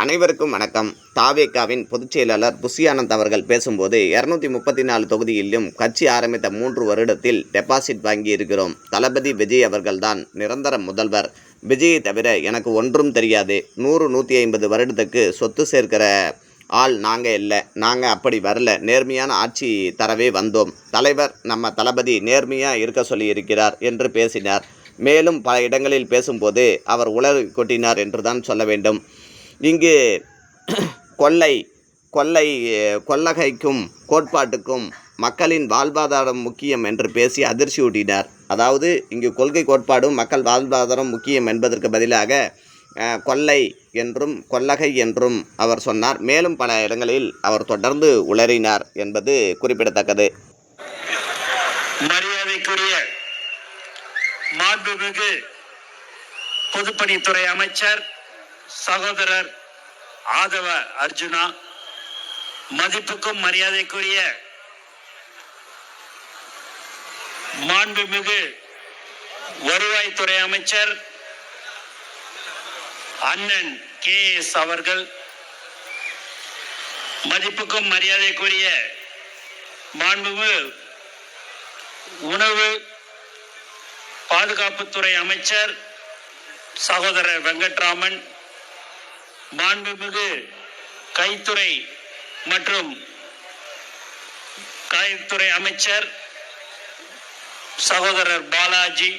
அனைவருக்கும் வணக்கம். தாவேகாவின் பொதுச் செயலாளர் புஷி ஆனந்த் அவர்கள் பேசும்போது 234 தொகுதியிலும் கட்சி ஆரம்பித்த 3 வருடத்தில் டெபாசிட் வாங்கி இருக்கிறோம். தளபதி விஜய் அவர்கள்தான் நிரந்தர முதல்வர். விஜயை தவிர எனக்கு ஒன்றும் தெரியாது. 100-150 வருடத்துக்கு சொத்து சேர்க்கிற ஆள் நாங்கள் இல்லை. நாங்கள் அப்படி வரல. நேர்மையான ஆட்சி தரவே வந்தோம். தலைவர் நம்ம தளபதி நேர்மையாக இருக்க சொல்லி இருக்கிறார் என்று பேசினார். மேலும் பல இடங்களில் பேசும்போது அவர் உளறி கொட்டினார் என்று தான் சொல்ல வேண்டும். இங்கு கொள்ளகைக்கும் கோட்பாட்டுக்கும் மக்களின் வாழ்வாதாரம் முக்கியம் என்று பேசி அதிர்ச்சியூட்டினார். அதாவது இங்கு கொள்கை கோட்பாடும் மக்கள் வாழ்வாதாரம் முக்கியம் என்பதற்கு பதிலாக கொள்ளை என்றும் கொள்ளகை என்றும் அவர் சொன்னார். மேலும் பல இடங்களில் அவர் தொடர்ந்து உளறினார் என்பது குறிப்பிடத்தக்கது. மரியாதைக்குரிய மாண்புமிகு பொதுப்பணித்துறை அமைச்சர் சகோதரர் ஆதவ அர்ஜுனா, மதிப்புக்கும் மரியாதைக்குரிய மாண்புமிகு வருவாய்த்துறை அமைச்சர் அண்ணன் KS அவர்கள், மதிப்புக்கும் மரியாதைக்குரிய மாண்புமிகு உணவு பாதுகாப்புத்துறை அமைச்சர் சகோதரர் வெங்கட்ராமன், மாண்புமிகு கைத்துறை மற்றும் கைத்துறை அமைச்சர் சகோதரர் பாலாஜி,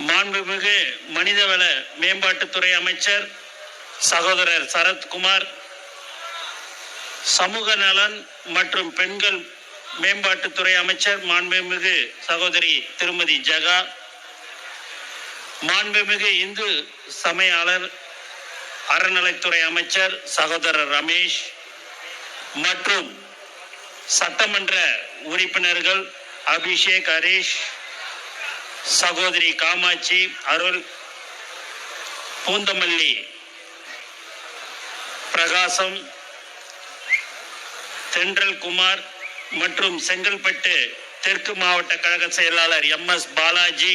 மாண்புமிகு மனிதவள மேம்பாட்டுத்துறை அமைச்சர் சகோதரர் சரத்குமார், சமூக நலன் மற்றும் பெண்கள் மேம்பாட்டுத்துறை அமைச்சர் மாண்புமிகு சகோதரி திருமதி ஜகா, மாண்புமிகு இந்து சமயாளர் அறநிலைத்துறை அமைச்சர் சகோதரர் ரமேஷ் மற்றும் சட்டமன்ற உறுப்பினர்கள் அபிஷேக், ஹரீஷ், சகோதரி காமாட்சி, அருள், பூந்தமல்லி பிரகாசம், தென்றல் குமார் மற்றும் செங்கல்பட்டு தெற்கு மாவட்ட கழக செயலாளர் MS பாலாஜி,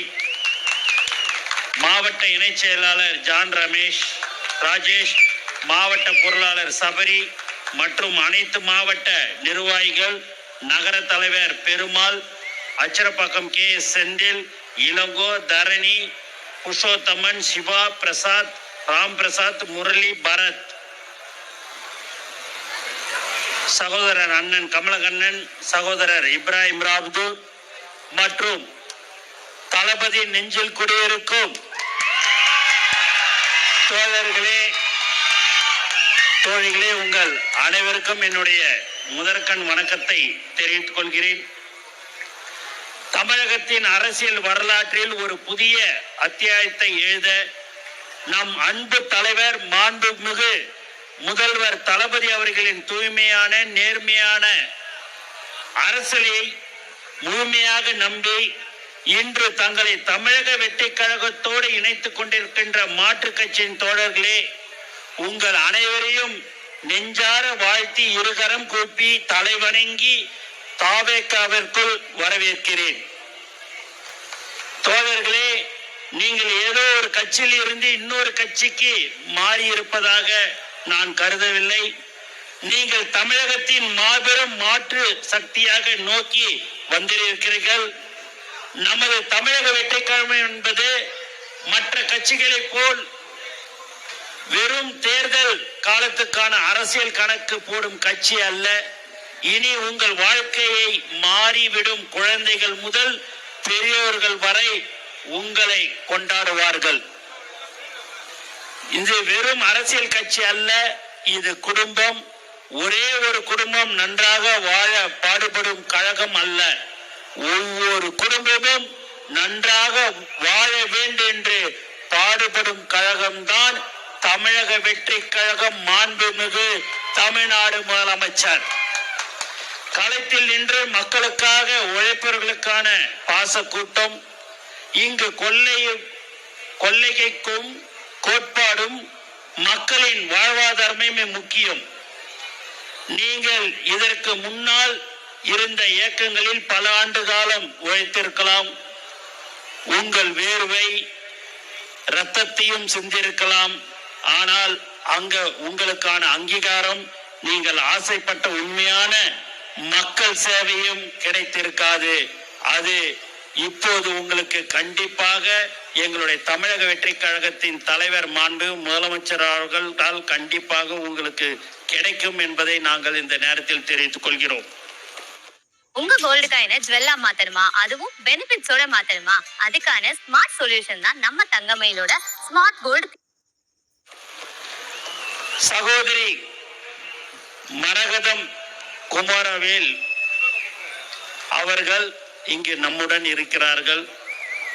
மாவட்ட இணை செயலாளர் ஜான் ரமேஷ் ராஜேஷ், மாவட்ட பொருளாளர் சபரி மற்றும் அனைத்து மாவட்ட நிர்வாகிகள், நகர தலைவர் பெருமாள், அச்சரப்பாக்கம் KS செந்தில், இளங்கோ, தரணி, புருஷோத்தமன், சிவா, பிரசாத், ராம் பிரசாத், முரளி, பரத், சகோதரர் அண்ணன் கமலகண்ணன், சகோதரர் இப்ராஹிம் ராப்து மற்றும் தளபதி நெஞ்சில் குடியிருக்கும் தோழர்களே, தோழிகளே, உங்கள் அனைவருக்கும் என்னுடைய முதற்கண் வணக்கத்தை தெரிவித்துக் கொள்கிறேன். தமிழகத்தின் அரசியல் வரலாற்றில் ஒரு புதிய அத்தியாயத்தை எழுத நம் அன்பு தலைவர் மாண்புமிகு முதல்வர் தளபதி அவர்களின் தூய்மையான நேர்மையான அரசியலை முழுமையாக நம்பி இன்று தங்களை தமிழக வெற்றி கழகத்தோடு இணைத்துக் கொண்டிருக்கின்ற மாற்றுக் கட்சியின் தோழர்களே, உங்கள் அனைவரையும் நெஞ்சார வாழ்த்தி இருகரம் கூப்பி தலைவணங்கி தாவேகாவிற்குள் வரவேற்கிறேன். தோழர்களே, நீங்கள் ஏதோ ஒரு கட்சியில் இருந்து இன்னொரு கட்சிக்கு மாறி இருப்பதாக நான் கருதவில்லை. நீங்கள் தமிழகத்தின் மாபெரும் மாற்று சக்தியாக நோக்கி வந்திருக்கிறீர்கள். நமது தமிழக வெற்றி கழகம் என்பது மற்ற கட்சிகளை போல் வெறும் தேர்தல் காலத்துக்கான அரசியல் கணக்கு போடும் கட்சி அல்ல. இனி உங்கள் வாழ்க்கையை மாறிவிடும் குழந்தைகள் முதல் பெரியோர்கள் வரை உங்களை கொண்டாடுவார்கள். இது வெறும் அரசியல் கட்சி அல்ல, இது குடும்பம். ஒரே ஒரு குடும்பம் நன்றாக வாழ பாடுபடும் கழகம் அல்ல. ஒவ்வொரு குடும்பமும் நன்றாக வாழ வேண்டும் என்று பாடுபடும் கழகம்தான் தமிழக வெற்றி கழகம். மாண்புமிகு தமிழ்நாடு முதலமைச்சர் களத்தில் நின்று மக்களுக்காக உழைப்பவர்களுக்கான பாச கூட்டம். இங்கு கொள்ளைக்கும் கோட்பாடும் மக்களின் வாழ்வாதாரமே முக்கியம். நீங்கள் இதற்கு முன்னால் இருந்த இயக்கங்களில் பல ஆண்டு காலம் உழைத்திருக்கலாம். உங்கள் வேர்வை இரத்தத்தையும் சிந்திருக்கலாம். ஆனால் அங்க உங்களுக்கான அங்கீகாரம், நீங்கள் ஆசைப்பட்ட உண்மையான மக்கள் சேவையும் கிடைத்திருக்காது. அது இப்போது உங்களுக்கு கண்டிப்பாக எங்களுடைய தமிழக வெற்றி கழகத்தின் தலைவர் மாண்பு முதலமைச்சர் அவர்களால் கண்டிப்பாக உங்களுக்கு கிடைக்கும் என்பதை நாங்கள் இந்த நேரத்தில் தெரிவித்துக் கொள்கிறோம். உங்க கோல்டு காயினை ஜுவல்லா மாத்தணுமா, அதுவும் பெனிஃபிட்ஸோட மாத்தணுமா? அதுக்கான ஸ்மார்ட் சொல்யூஷன் தான் நம்ம தங்கமயிலோட ஸ்மார்ட் கோல்டு. சகோதரி மரகதம் குமாரவேல் அவர்கள் இங்கு நம்முடன் இருக்கிறார்கள்.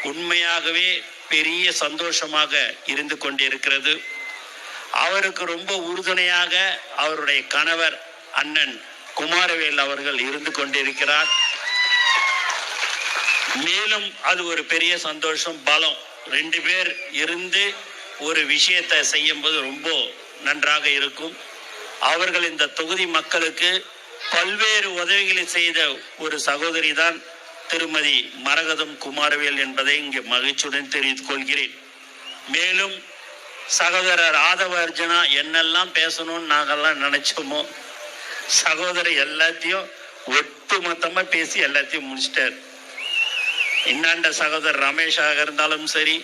உண்மையாகவே பெரிய சந்தோஷமாக இருந்து கொண்டிருக்கிறது. அவருக்கு ரொம்ப உறுதுணையாக அவருடைய கணவர் அண்ணன் குமாரவேல் அவர்கள் இருந்து கொண்டிருக்கிறார். மேலும் அது ஒரு பெரிய சந்தோஷம், பலம். 2 பேர் இருந்து ஒரு விஷயத்தை செய்யும்போது ரொம்ப நன்றாக இருக்கும். அவர்கள் இந்த தொகுதி மக்களுக்கு பல்வேறு உதவிகளை செய்த ஒரு சகோதரி தான் திருமதி மரகதம் குமாரவேல் என்பதை இங்கே மகிழ்ச்சியுடன் தெரிவித்துக் கொள்கிறேன். மேலும் சகோதரர் ஆதவ அர்ஜுனா என்னெல்லாம் பேசணும்னு நாங்கெல்லாம் நினைச்சோமோ, சகோதரர் எல்லாத்தையும் ஒட்டு மொத்தமா பேசி எல்லாத்தையும் முடிச்சிட்டார். இன்னாண்ட சகோதரர் ரமேஷாக இருந்தாலும் சரி,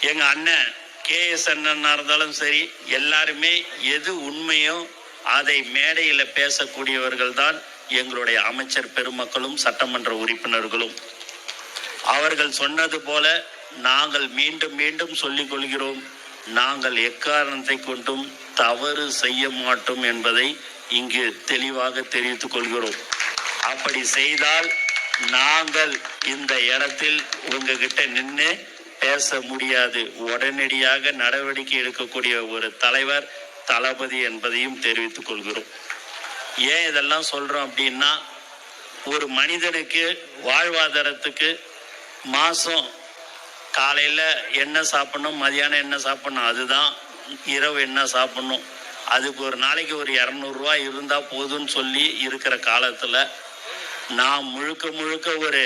எங்க அண்ணன் KS அண்ணனா இருந்தாலும் சரி, எல்லாருமே எது உண்மையோ அதை மேடையில பேசக்கூடியவர்கள் தான் எங்களுடைய அமைச்சர் பெருமக்களும் சட்டமன்ற உறுப்பினர்களும். அவர்கள் சொன்னது போல நாங்கள் மீண்டும் மீண்டும் சொல்லிக் கொள்கிறோம், நாங்கள் எக்காரணத்தை கொண்டும் தவறு செய்ய மாட்டோம் என்பதை இங்கு தெளிவாக தெரிவித்துக் கொள்கிறோம். அப்படி செய்தால் நாங்கள் இந்த இடத்தில் உங்ககிட்ட நின்று பேச முடியாது. உடனடியாக நடவடிக்கை எடுக்கக்கூடிய ஒரு தலைவர் தளபதி என்பதையும் தெரிவித்துக் கொள்கிறோம். ஏன் இதெல்லாம் சொல்றோம் அப்படின்னா, ஒரு மனிதனுக்கு வாழ்வாதாரத்துக்கு மாசம் காலையில என்ன சாப்பிடணும், மதியானம் என்ன சாப்பிடணும், அதுதான் இரவு என்ன சாப்பிடணும், அதுக்கு ஒரு நாளைக்கு ஒரு 200 ரூபாய் இருந்தா போதும்னு சொல்லி இருக்கிற காலத்துல நான் முழுக்க முழுக்க ஒரு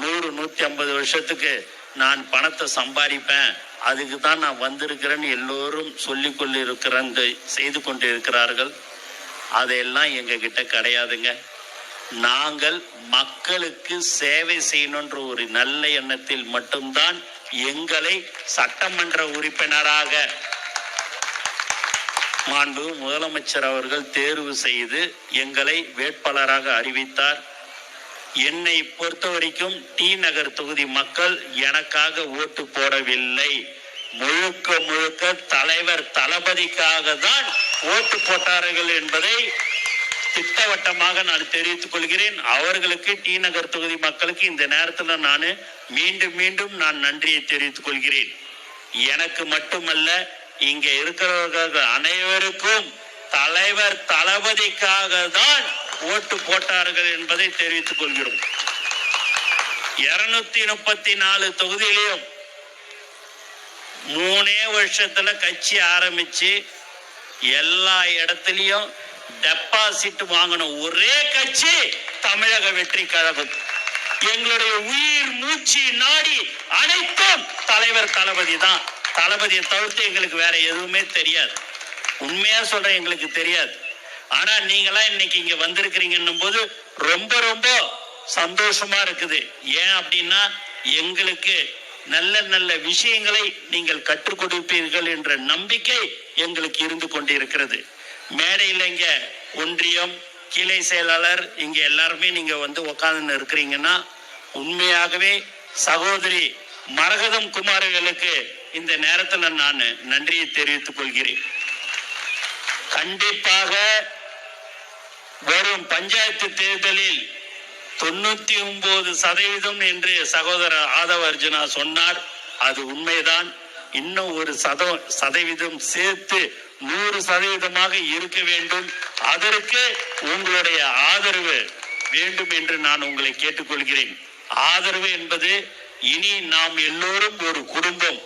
100-150 வருஷத்துக்கு நான் பணத்தை சம்பாதிப்பேன், அதுக்கு தான் நான் வந்திருக்கிறேன்னு எல்லோரும் சொல்லிக் கொண்டு செய்து கொண்டு இருக்கிறார்கள். அதையெல்லாம் எங்ககிட்ட கிடையாதுங்க. நாங்கள் மக்களுக்கு சேவை செய்யணுன்ற ஒரு நல்ல எண்ணத்தில் மட்டும்தான் எங்களை சட்டமன்ற உறுப்பினராக மாண்பு முதலமைச்சர் அவர்கள் தேர்வு செய்து எங்களை வேட்பாளராக அறிவித்தார். என்னை பொறுத்த வரைக்கும் டி நகர் தொகுதி மக்கள் எனக்காக ஓட்டு போடவில்லை, முழுக்க முழுக்க தலைவர் தளபதிக்காக தான் ஓட்டு போட்டார்கள் என்பதை திட்டவட்டமாக நான் தெரிவித்துக் கொள்கிறேன். அவர்களுக்கு டி நகர் தொகுதி மக்களுக்கு இந்த நேரத்தில் நான் மீண்டும் மீண்டும் நான் நன்றியை தெரிவித்துக் கொள்கிறேன். எனக்கு மட்டுமல்ல, இங்க இருக்கிறவர்கள் அனைவருக்கும் தலைவர் தளபதிக்காக தான் ஓட்டு போட்டார்கள் என்பதை தெரிவித்துக் கொள்கிறோம். 234 தொகுதியிலையும் 3 வருஷத்துல கட்சி ஆரம்பிச்சு எல்லா இடத்திலையும் டெபாசிட் வாங்கின ஒரே கட்சி தமிழக வெற்றி கழகம். எங்களுடைய உயிர் மூச்சு நாடி அனைத்தும் தலைவர் தளபதி தான். தளபதியை தவிர்த்து எங்களுக்கு வேற எதுவுமே தெரியாது. உண்மையா சொல்றேன், எங்களுக்கு தெரியாது. ஆனா நீங்களாம் இன்னைக்கு இங்க வந்திருக்கிறீங்கன்னும் போது ரொம்ப ரொம்ப சந்தோஷமா இருக்குது. ஏன் அப்படின்னா, எங்களுக்கு நல்ல நல்ல விஷயங்களை நீங்கள் கற்றுக் கொடுப்பீர்கள் என்ற நம்பிக்கை எங்களுக்கு இருந்து கொண்டிருக்கிறது. மேடையில் இங்க ஒன்றியம் கிளை செயலாளர் இங்க எல்லாருமே நீங்க வந்து உட்கார்ந்து இருக்கிறீங்கன்னா, உண்மையாகவே சகோதரி மரகதம் குமாரவேலுக்கு இந்த நேரத்தில் நான் நன்றியை தெரிவித்துக் கொள்கிறேன். கண்டிப்பாக வரும் பஞ்சாயத்து தேர்தலில் 99% என்று சகோதரர் ஆதவ அர்ஜுனா சொன்னார். அது உண்மைதான். இன்னும் ஒரு சதவீதம் சேர்த்து 100% இருக்க வேண்டும். அதற்கு உங்களுடைய ஆதரவு வேண்டும் என்று நான் உங்களை கேட்டுக்கொள்கிறேன். ஆதரவு என்பது இனி நாம் எல்லோரும் ஒரு குடும்பம்.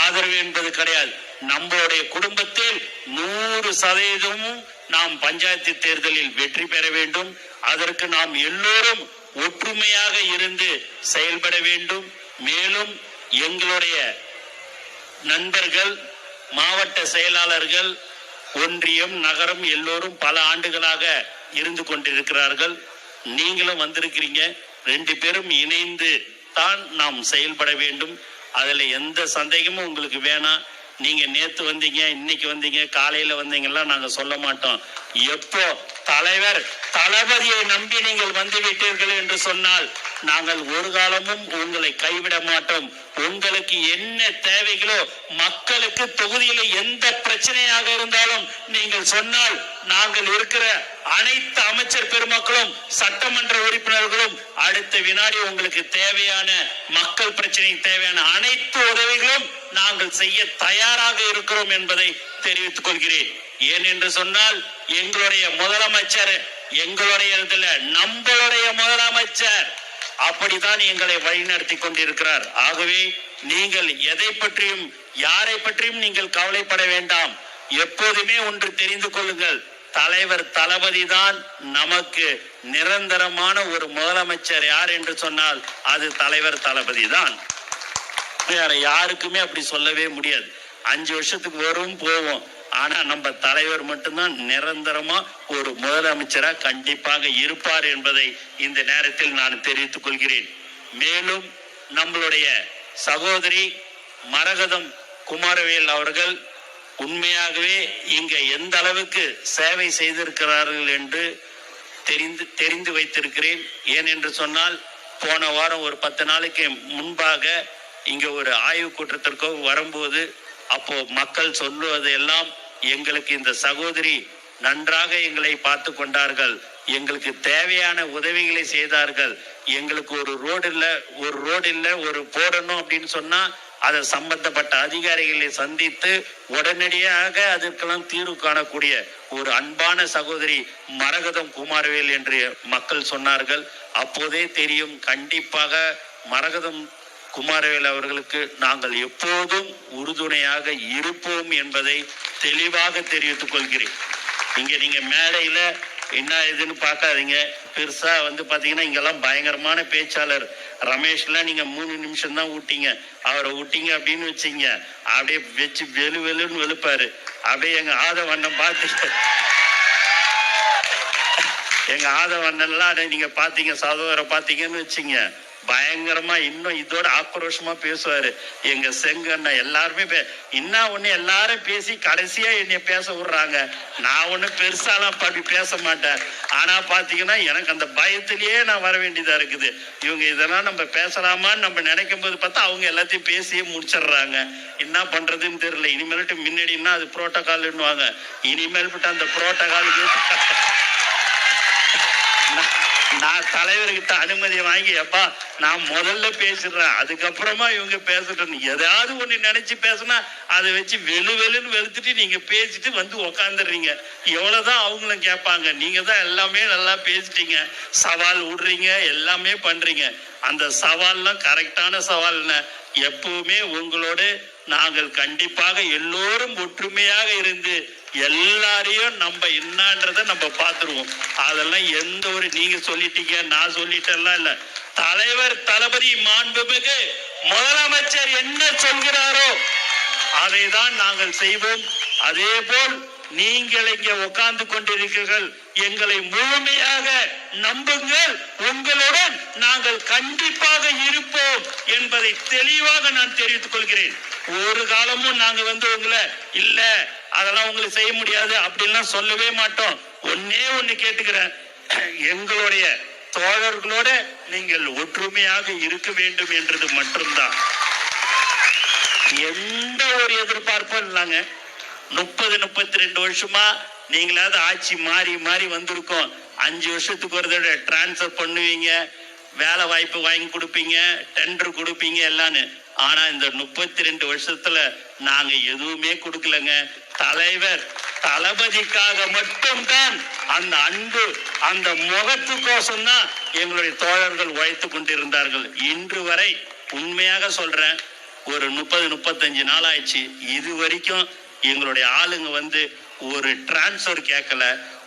ஆதரவு என்பது கிடையாது. நம்மளுடைய குடும்பத்தில் 100% நாம் பஞ்சாயத்து தேர்தலில் வெற்றி பெற வேண்டும். அதற்கு நாம் எல்லோரும் ஒற்றுமையாக இருந்து செயல்பட வேண்டும். மேலும் எங்களுடைய நண்பர்கள், மாவட்ட செயலாளர்கள், ஒன்றியம், நகரம் எல்லோரும் பல ஆண்டுகளாக இருந்து கொண்டிருக்கிறார்கள். நீங்களும் வந்திருக்கிறீங்க. 2 பேரும் இணைந்து தான் நாம் செயல்பட வேண்டும். அதுல எந்த சந்தேகமும் உங்களுக்கு வேணாம். நீங்க நேத்து வந்தீங்க, இன்னைக்கு வந்தீங்க, காலையில வந்தீங்கலாம் நாங்க சொல்ல மாட்டோம். எப்போ தலைவர் தளபதியை நம்பி நீங்கள் வந்து விட்டீர்கள் என்று சொன்னால் நாங்கள் ஒரு காலமும் உங்களை கைவிட மாட்டோம். உங்களுக்கு என்ன தேவைகளோ, மக்களுக்கு தொகுதியில எந்த பிரச்சனையாக இருந்தாலும் நீங்கள் சொன்னால் நாங்கள் இருக்கிற அனைத்து அமைச்சர் பெருமக்களும் சட்டமன்ற உறுப்பினர்களும் அடுத்த வினாடி உங்களுக்கு தேவையான மக்கள் பிரச்சனைக்கு தேவையான அனைத்து உதவிகளும் நாங்கள் செய்ய தயாராக இருக்கிறோம் என்பதை தெரிவித்துக் கொள்கிறேன். ஏன் என்று சொன்னால் எங்களுடைய முதலமைச்சர், எங்களுடைய நம்மளுடைய முதலமைச்சர் அப்படித்தான் எங்களை வழிநடத்தி கொண்டிருக்கிறார். ஆகவே நீங்கள் எதை பற்றியும் யாரை பற்றியும் நீங்கள் கவலைப்பட வேண்டாம். எப்போதுமே ஒன்று தெரிந்து கொள்ளுங்கள், தலைவர் தளபதி தான் நமக்கு நிரந்தரமான ஒரு முதலமைச்சர். யார் என்று சொன்னால் அது தலைவர் தளபதி தான். வேற யாருக்குமே அப்படி சொல்லவே முடியாது. 5 வருஷத்துக்கு வரும் போவோம். ஆனா நம்ம தலைவர் மட்டும்தான் நிரந்தரமா ஒரு முதலமைச்சரா கண்டிப்பாக இருப்பார் என்பதை இந்த நேரத்தில் நான் தெரிவித்துக் கொள்கிறேன். மேலும் நம்மளுடைய சகோதரி மரகதம் குமாரவேல் அவர்கள் உண்மையாகவே இங்க எந்த அளவுக்கு சேவை செய்திருக்கிறார்கள் என்று தெரிந்து வைத்திருக்கிறேன். ஏன் என்று சொன்னால் போன வாரம் ஒரு 10 நாளைக்கு முன்பாக இங்க ஒரு ஆய்வு கூட்டத்திற்கோ வரும்போது அப்போ மக்கள் சொல்லுவது எல்லாம், எங்களுக்கு இந்த சகோதரி நன்றாக எங்களை பார்த்து கொண்டார்கள், எங்களுக்கு தேவையான உதவிகளை செய்தார்கள், எங்களுக்கு ஒரு ரோடு இல்ல ஒரு போடணும் அப்படின்னு சொன்னா அதை சம்பந்தப்பட்ட அதிகாரிகளை சந்தித்து உடனடியாக அதற்கெல்லாம் தீர்வு காணக்கூடிய ஒரு அன்பான சகோதரி மரகதம் குமாரவேல் என்று மக்கள் சொன்னார்கள். அப்போதே தெரியும், கண்டிப்பாக மரகதம் குமாரவேல் அவர்களுக்கு நாங்கள் எப்போதும் உறுதுணையாக இருப்போம் என்பதை தெளிவாக தெரிவித்துக் கொள்கிறேன். இங்க நீங்க மேடையில என்ன இதுன்னு பார்க்காதீங்க. பெருசா பாத்தீங்கன்னா இங்கெல்லாம் பயங்கரமான பேச்சாளர் ரமேஷ்லாம் நீங்க 3 நிமிஷம் தான் ஊட்டிங்க. அவரை ஊட்டிங்க அப்படின்னு வச்சீங்க, அப்படியே வச்சு வெளுன்னு வெளுப்பாரு. அப்படியே எங்க ஆதவண்ணன் பார்த்து எங்க ஆதவண்ணன்லாம் நீங்க பாத்தீங்க, சகோதர பாத்தீங்கன்னு வச்சீங்க, பயங்கரமா இன்னும் இதோட ஆக்ரோஷமா பேசுவாரு. எங்க செங்கண்ணா எல்லாருமே இன்னும் ஒண்ணு எல்லாரும் பேசி கடைசியா என்னைய பேச விடுறாங்க. நான் ஒண்ணு பெருசாலாம் அப்படி பேச மாட்டேன். ஆனா பாத்தீங்கன்னா எனக்கு அந்த பயத்திலேயே நான் வர வேண்டியதா இருக்குது. இவங்க இதெல்லாம் நம்ம பேசலாமான்னு நம்ம நினைக்கும் போது பார்த்தா அவங்க எல்லாத்தையும் பேசியே முடிச்சிடுறாங்க. என்ன பண்றதுன்னு தெரியல. இனிமேல்ட்டு முன்னாடினா அது புரோட்டோகால்னுவாங்க. இனிமேல் விட்டு அந்த புரோட்டோகாலுக்கு நான் தலைவர்கிட்ட அனுமதி வாங்கி, அப்பா நான் முதல்ல பேசிடுறேன், அதுக்கப்புறமா இவங்க பேசட்டும். ஏதாவது ஒண்ணு நினைச்சு பேசினா அதை வச்சு வெளுன்னு வெளுத்துட்டு நீங்க பேசிட்டு உக்காந்துடுறீங்க. எவ்வளவுதான் அவங்களும் கேட்பாங்க. நீங்க தான் எல்லாமே நல்லா பேசிட்டீங்க, சவால் விடுறீங்க, எல்லாமே பண்றீங்க. அந்த சவால்லாம் கரெக்டான சவால்ன எப்பவுமே உங்களோடு நாங்கள் கண்டிப்பாக எல்லோரும் ஒற்றுமையாக இருந்து எல்லாரையும் நம்ம என்னன்றதை நம்ம பார்த்துருவோம். அதெல்லாம் எந்த ஒரு நீங்க சொல்லிட்டீங்க நான் சொல்லிட்டேன்லாம் இல்ல. தலைவர் தளபதி மாண்புமிகு முதலமைச்சர் என்ன சொல்கிறாரோ அதை தான் நாங்கள் செய்வோம். அதே போல் நீங்கள் இங்கே உட்கார்ந்து கொண்டிருக்கிறீர்கள், எங்களை முழுமையாக நம்புங்கள், உங்களுடன் நாங்கள் கண்டிப்பாக இருப்போம் என்பதை தெளிவாக நான் தெரிவித்துக் கொள்கிறேன். ஒரு காலமும் நாங்க உங்களை இல்ல அதெல்லாம் உங்களுக்கு செய்ய முடியாது அப்படின்லாம் சொல்லவே மாட்டோம். ஒன்னே ஒண்ணு கேட்டுக்கிறேன், எங்களுடைய தோழர்களோட நீங்கள் ஒற்றுமையாக இருக்க வேண்டும் என்றது மட்டும்தான். எந்த ஒரு எதிர்பார்ப்பும் இல்லைங்க. 32 வருஷமா நீங்களாவது ஆட்சி மாறி மாறி வந்திருக்கோம். 5 வருஷத்துக்கு ஒரு தடவை டிரான்ஸ்பர் பண்ணுவீங்க, வேலை வாய்ப்பு வாங்கி கொடுப்பீங்க, டெண்டர் கொடுப்பீங்க எல்லான்னு. ஆனா இந்த 32 வருஷத்துல நாங்க எதுவுமே கொடுக்கலங்க. தலைவர் தளபதிக்காக மட்டும்தான், அந்த அன்பு அந்த முகத்துக்கோசம் தான் எங்களுடைய தோழர்கள் உழைத்து கொண்டிருந்தார்கள். இன்று வரை உண்மையாக சொல்றேன், ஒரு 30-35 நாள் ஆயிடுச்சு. இது வரைக்கும் எங்களுடைய ஆளுங்க ஒரு டிரான்ஸ்ஃபர் கேட்கல,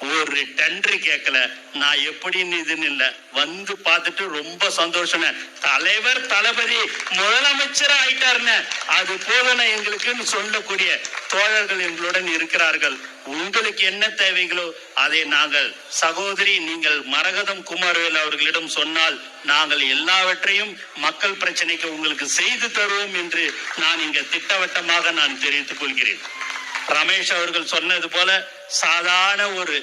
ஒரு டெண்டர் கேட்கல. நான் எப்படின்னு இதுன்னு இல்லை, வந்து பார்த்துட்டு ரொம்ப சந்தோஷம். தலைவர் தளபதி முதலமைச்சர் ஆயிட்டாருன்னு அது போதனை எங்களுக்குன்னு சொல்லக்கூடிய தோழர்கள் எங்களுடன் இருக்கிறார்கள். உங்களுக்கு என்ன தேவைகளோ அதை நாங்கள் சகோதரி நீங்கள் மரகதம் குமாரவேல் அவர்களிடம் சொன்னால் நாங்கள் எல்லாவற்றையும் மக்கள் பிரச்சனைக்கு உங்களுக்கு செய்து தருவோம் என்று நான் இங்க திட்டவட்டமாக நான் தெரிவித்துக் கொள்கிறேன். ரமேஷ் அவர்கள் சொன்னது போல சாதாரண ஒரு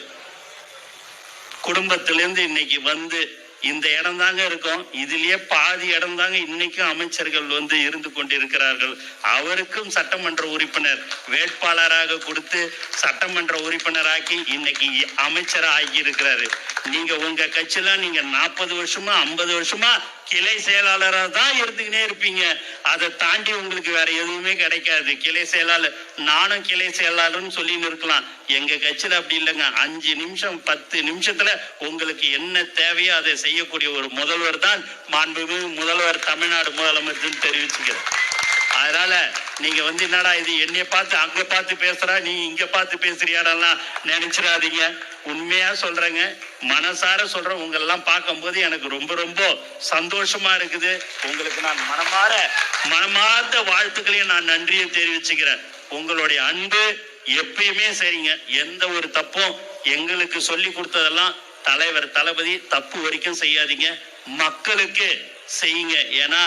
குடும்பத்திலிருந்து இன்னைக்கு வந்து இந்த இடம் தாங்க இருக்கும், இதுலயே பாதி இடம் தாங்க இன்னைக்கும் அமைச்சர்கள் வந்து இருந்து கொண்டிருக்கிறார்கள். அவருக்கும் சட்டமன்ற உறுப்பினர் வேட்பாளராக கொடுத்து சட்டமன்ற உறுப்பினராக்கி இன்னைக்கு அமைச்சர் ஆகி இருக்கிறாரு. நீங்க உங்க கட்சியில நீங்க 40 வருஷமா 50 வருஷமா கிளை செயலாளராக தான் இருந்துக்கினே இருப்பீங்க. அதை தாண்டி உங்களுக்கு வேற எதுவுமே கிடைக்காது. கிளை செயலாளர் நானும் கிளை செயலாளர்னு சொல்லின்னு இருக்கலாம். எங்க கட்சியில அப்படி இல்லைங்க. 5 நிமிஷம் 10 நிமிஷத்துல உங்களுக்கு என்ன தேவையோ அதை செய்யக்கூடிய ஒரு முதல்வர் தான் மாண்புமிகு முதல்வர் தமிழ்நாடு முதலமைச்சர் தெரிவிச்சுக்கிறேன். அதனால நீங்க வந்து என்னடா இது என்னைய பார்த்து அங்க பார்த்து பேசுறா நீ இங்க பார்த்து பேசுறியாடெல்லாம் நினைச்சிடாதீங்க. உண்மையா சொல்றேங்க, மனசார சொல்றேன். உங்களெல்லாம் பார்க்கும்போது எனக்கு ரொம்ப ரொம்ப சந்தோஷமா இருக்குது. உங்களுக்கு நான் மனமார்ந்த வாழ்த்துக்களையும் நான் நன்றியை தெரிவிச்சுக்கிறேன். உங்களுடைய அன்பு எப்பயுமே சரிங்க. எந்த ஒரு தப்பும் எங்களுக்கு சொல்லி கொடுத்ததெல்லாம் தலைவர் தளபதி தப்பு வரைக்கும் செய்யாதீங்க, மக்களுக்கு செய்யுங்க. ஏன்னா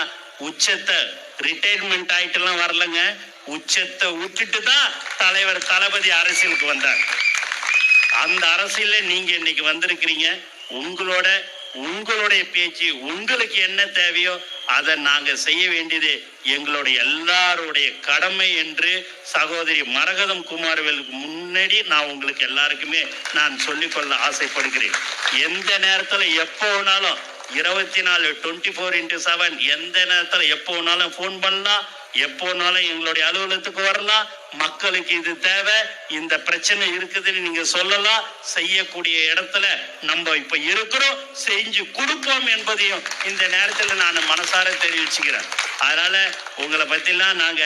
உச்சத்தை ரிட்டையர்மெண்ட் ஆயிட்டுலாம் வரலங்க, உச்சத்தை விட்டுட்டு தான் தலைவர் தளபதி அரசியலுக்கு வந்தார். அந்த அரசியல நீங்க இன்னைக்கு வந்திருக்கிறீங்க. உங்களுடைய பேச்சு உங்களுக்கு என்ன தேவையோ அதை நாங்க செய்ய வேண்டியது எங்களுடைய எல்லாருடைய கடமை என்று சகோதரி மரகதம் குமாரவேலுக்கு முன்னாடி நான் உங்களுக்கு எல்லாருக்குமே நான் சொல்லிக்கொள்ள ஆசைப்படுகிறேன். எந்த நேரத்துல எப்போ வேணாலும் 24 24x7 எந்த நேரத்துல எப்போ வேணாலும் போன் பண்ணலாம், எப்போனாலும் எங்களுடைய அலுவலகத்துக்கு வரலாம். மக்களுக்கு இது தேவை, இந்த பிரச்சனை இருக்குதுன்னு நீங்க சொல்லலாம். செய்யக்கூடிய இடத்துல நம்ம இப்ப இருக்கிறோம், செஞ்சு கொடுப்போம் என்பதையும் இந்த நேரத்துல நான் மனசார தெரிவிச்சுக்கிறேன். அதனால உங்களை பத்திலாம் நாங்க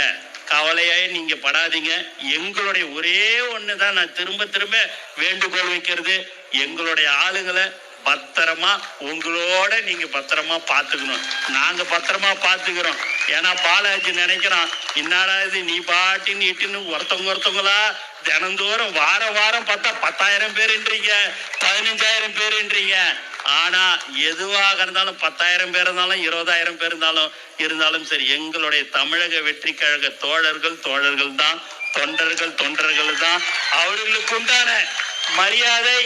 கவலையாயே நீங்க படாதீங்க. எங்களுடைய ஒரே ஒண்ணுதான் நான் திரும்ப திரும்ப வேண்டுகோள் வைக்கிறது, எங்களுடைய ஆளுங்களை பத்திரமா உங்களோட நீங்க பத்திரமா பாத்துக்கணும். நாங்க பத்திரமா பாத்துக்கிறோம். ஏன்னா பாலாஜி நினைக்கிறான் என்னடா இது நீ பாட்டின்னு இட்டுன்னு ஒருத்தவங்களா தினந்தோறும் வாரம் பார்த்தா 10,000 பேருன்றீங்க, 15,000 பேருன்றீங்க. ஆனா எதுவாக இருந்தாலும் 10,000 பேர் இருந்தாலும் 20,000 பேர் இருந்தாலும் சரி, எங்களுடைய தமிழக வெற்றி கழக தோழர்கள் தான், தொண்டர்கள் தான். அவர்களுக்கு உண்டான மரியாதை,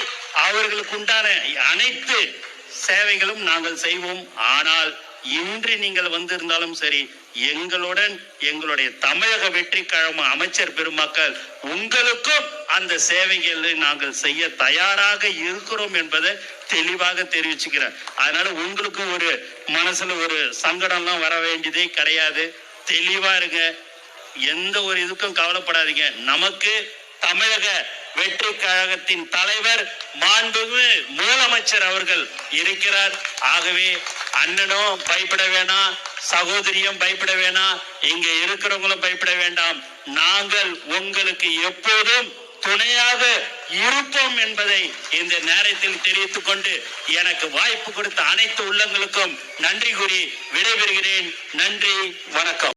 அவர்களுக்கு உண்டான அனைத்து சேவைகளும் நாங்கள் செய்வோம். ஆனால் இன்று நீங்கள் வந்திருந்தாலும் சரி, எங்களுடன் எங்களுடைய தமிழக வெற்றி கழக அமைச்சர் பெருமக்கள் உங்களுக்கும் அந்த சேவைகளை நாங்கள் செய்ய தயாராக இருக்கிறோம் என்பதை தெளிவாக தெரிவிச்சுக்கிறேன். அதனால உங்களுக்கு ஒரு மனசுல ஒரு சங்கடம்லாம் வர வேண்டியதே கிடையாது. தெளிவா இருங்க, எந்த ஒரு இதுக்கும் கவலைப்படாதீங்க. நமக்கு தமிழக வெற்றி கழகத்தின் தலைவர் மாண்புமிகு முதலமைச்சர் அவர்கள் இருக்கிறார். ஆகவே அண்ணனும் பயப்பட வேணாம், சகோதரியும் பயப்பட வேணாம், இங்க இருக்கிறவங்களும் பயப்பட வேண்டாம். நாங்கள் உங்களுக்கு எப்போதும் துணையாக இருப்போம் என்பதை இந்த நேரத்தில் தெரிவித்துக் கொண்டு எனக்கு வாய்ப்பு கொடுத்த அனைத்து உள்ளங்களுக்கும் நன்றி கூறி விடைபெறுகிறேன். நன்றி, வணக்கம்.